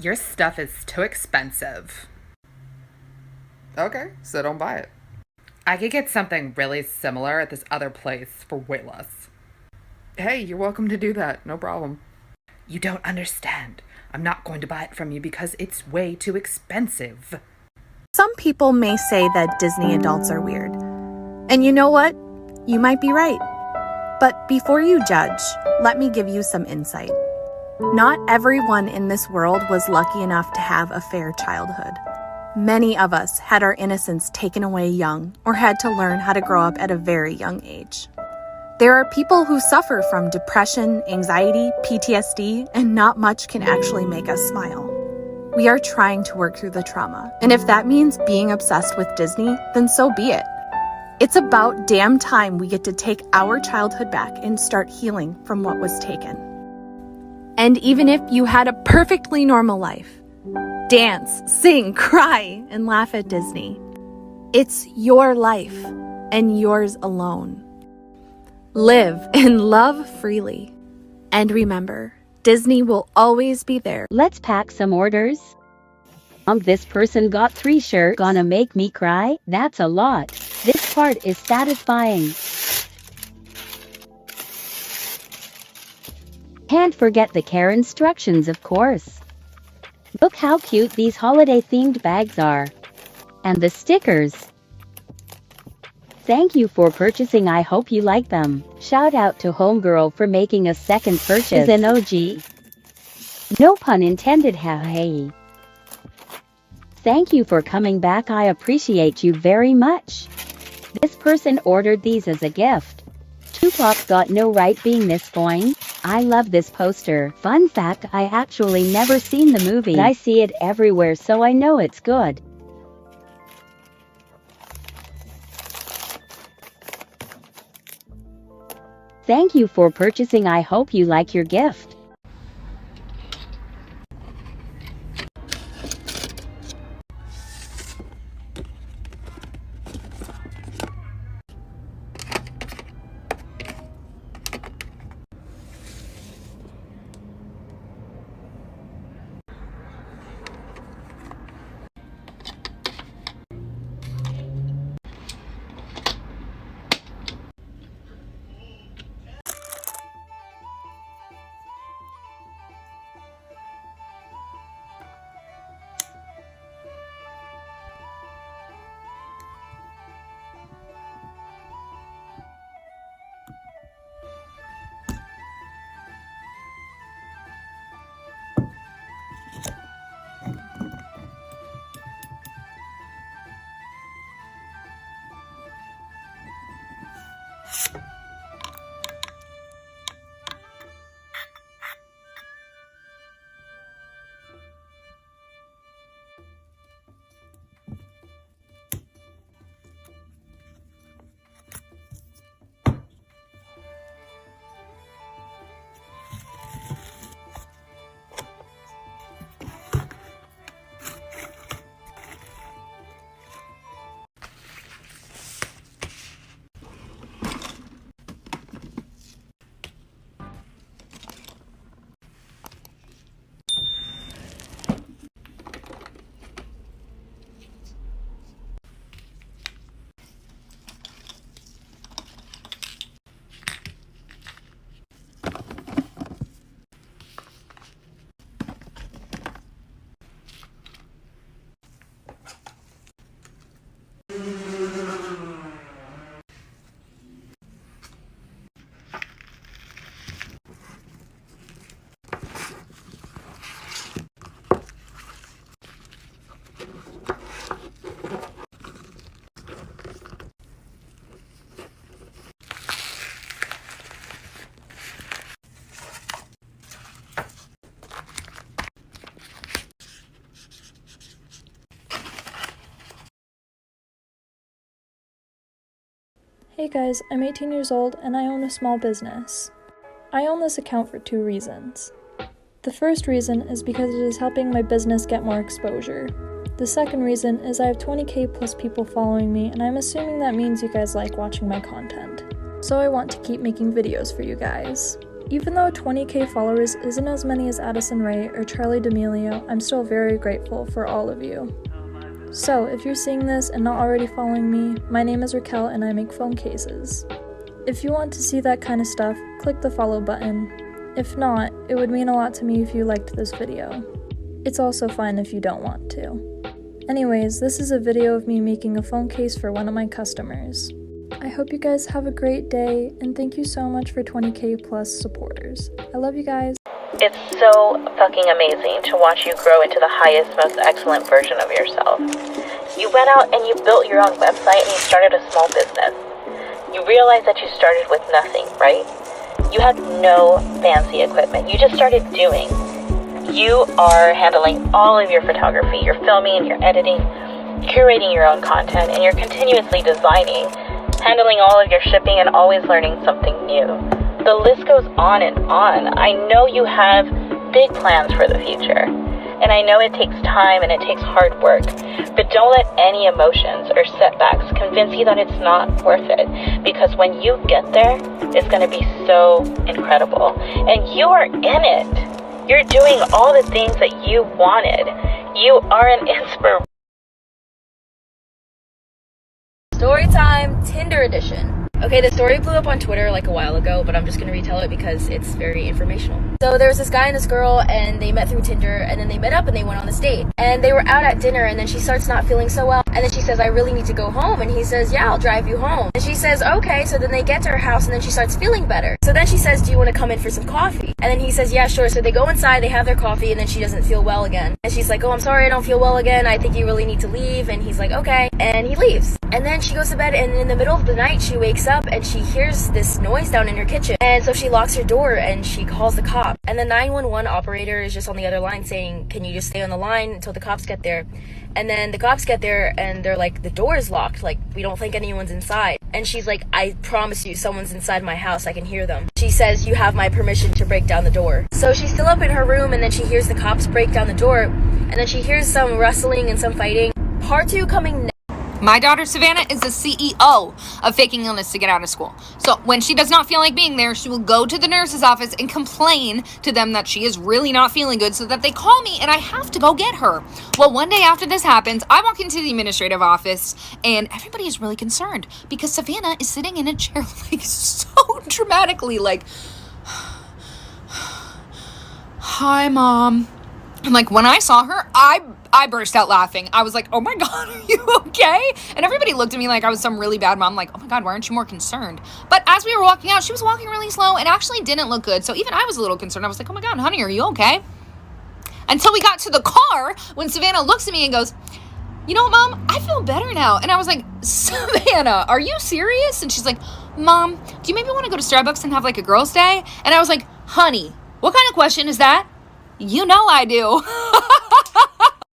Your stuff is too expensive. Okay, so don't buy it. I could get something really similar at this other place for way less. Hey, you're welcome to do that. No problem. You don't understand. I'm not going to buy it from you because it's way too expensive. Some people may say that Disney adults are weird. And you know what? You might be right. But before you judge, let me give you some insight. Not everyone in this world was lucky enough to have a fair childhood. Many of us had our innocence taken away young or had to learn how to grow up at a very young age. There are people who suffer from depression, anxiety, PTSD, and not much can actually make us smile. We are trying to work through the trauma, and if that means being obsessed with Disney, then so be it. It's about damn time we get to take our childhood back and start healing from what was taken. And even if you had a perfectly normal life, dance, sing, cry, and laugh at Disney, it's your life and yours alone. Live and love freely. And remember, Disney will always be there. Let's pack some orders. This person got 3 shirts. Gonna make me cry? That's a lot. This part is satisfying. Can't forget the care instructions, of course. Look how cute these holiday-themed bags are. And the stickers. Thank you for purchasing. I hope you like them. Shout out to Homegirl for making a second purchase. Is an OG. No pun intended, hey. Thank you for coming back. I appreciate you very much. This person ordered these as a gift. Tupac's got no right being this fine. I love this poster. Fun fact, I actually never seen the movie. I see it everywhere, so I know it's good. Thank you for purchasing. I hope you like your gift. Hey guys, I'm 18 years old and I own a small business. I own this account for 2 reasons. The first reason is because it is helping my business get more exposure. The second reason is I have 20k plus people following me and I'm assuming that means you guys like watching my content. So I want to keep making videos for you guys. Even though 20k followers isn't as many as Addison Rae or Charlie D'Amelio, I'm still very grateful for all of you. So, if you're seeing this and not already following me, my name is Raquel and I make phone cases. If you want to see that kind of stuff, click the follow button. If not, it would mean a lot to me if you liked this video. It's also fine if you don't want to. Anyways, this is a video of me making a phone case for one of my customers. I hope you guys have a great day, and thank you so much for 20k plus supporters. I love you guys. It's so fucking amazing to watch you grow into the highest, most excellent version of yourself. You went out and you built your own website and you started a small business. You realized that you started with nothing, right? You had no fancy equipment. You just started doing. You are handling all of your photography, your filming and your editing, curating your own content, and you're continuously designing, handling all of your shipping, and always learning something new. The list goes on and on. I know you have big plans for the future, and I know it takes time and it takes hard work, but don't let any emotions or setbacks convince you that it's not worth it, because when you get there, it's going to be so incredible, and you are in it. You're doing all the things that you wanted. You are an inspiration. Story time, Tinder edition. Okay, the story blew up on Twitter like a while ago, but I'm just gonna retell it because it's very informational. So there was this guy and this girl, and they met through Tinder, and then they met up and they went on this date. And they were out at dinner, and then she starts not feeling so well. And then she says, I really need to go home. And he says, yeah, I'll drive you home. And she says, okay. So then they get to her house, and then she starts feeling better. So then she says, do you want to come in for some coffee? And then he says, yeah, sure. So they go inside, they have their coffee, and then she doesn't feel well again. And she's like, oh, I'm sorry, I don't feel well again. I think you really need to leave. And he's like, okay. And he leaves. And then she goes to bed, and in the middle of the night, she wakes up, and she hears this noise down in her kitchen. And so she locks her door, and she calls the cop. And the 911 operator is just on the other line saying, can you just stay on the line until the cops get there? And then the cops get there, and they're like, the door is locked. Like, we don't think anyone's inside. And she's like, I promise you, someone's inside my house. I can hear them. She says, you have my permission to break down the door. So she's still up in her room, and then she hears the cops break down the door. And then she hears some rustling and some fighting. Part 2 coming next. My daughter Savannah is the CEO of faking illness to get out of school. So when she does not feel like being there, she will go to the nurse's office and complain to them that she is really not feeling good, so that they call me and I have to go get her. Well, one day after this happens, I walk into the administrative office and everybody is really concerned because Savannah is sitting in a chair like so dramatically, like, hi, Mom. And like when I saw her, I burst out laughing. I was like, oh my God, are you okay? And everybody looked at me like I was some really bad mom. Like, oh my God, why aren't you more concerned? But as we were walking out, she was walking really slow and actually didn't look good. So even I was a little concerned. I was like, oh my God, honey, are you okay? Until we got to the car when Savannah looks at me and goes, you know what, Mom? I feel better now. And I was like, Savannah, are you serious? And she's like, Mom, do you maybe want to go to Starbucks and have like a girls' day? And I was like, honey, what kind of question is that? You know I do.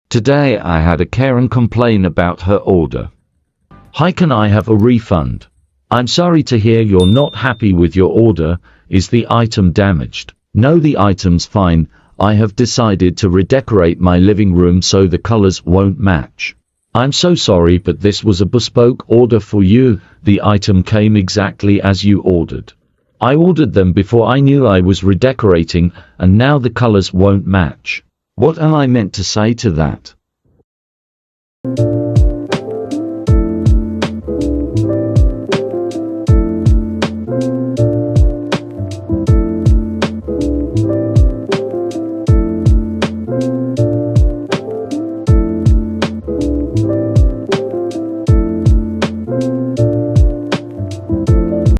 Today I had a Karen complain about her order. Hi, can I have a refund? I'm sorry to hear you're not happy with your order. Is the item damaged? No, the item's fine. I have decided to redecorate my living room so the colors won't match. I'm so sorry, but this was a bespoke order for you. The item came exactly as you ordered. I ordered them before I knew I was redecorating, and now the colors won't match. What am I meant to say to that?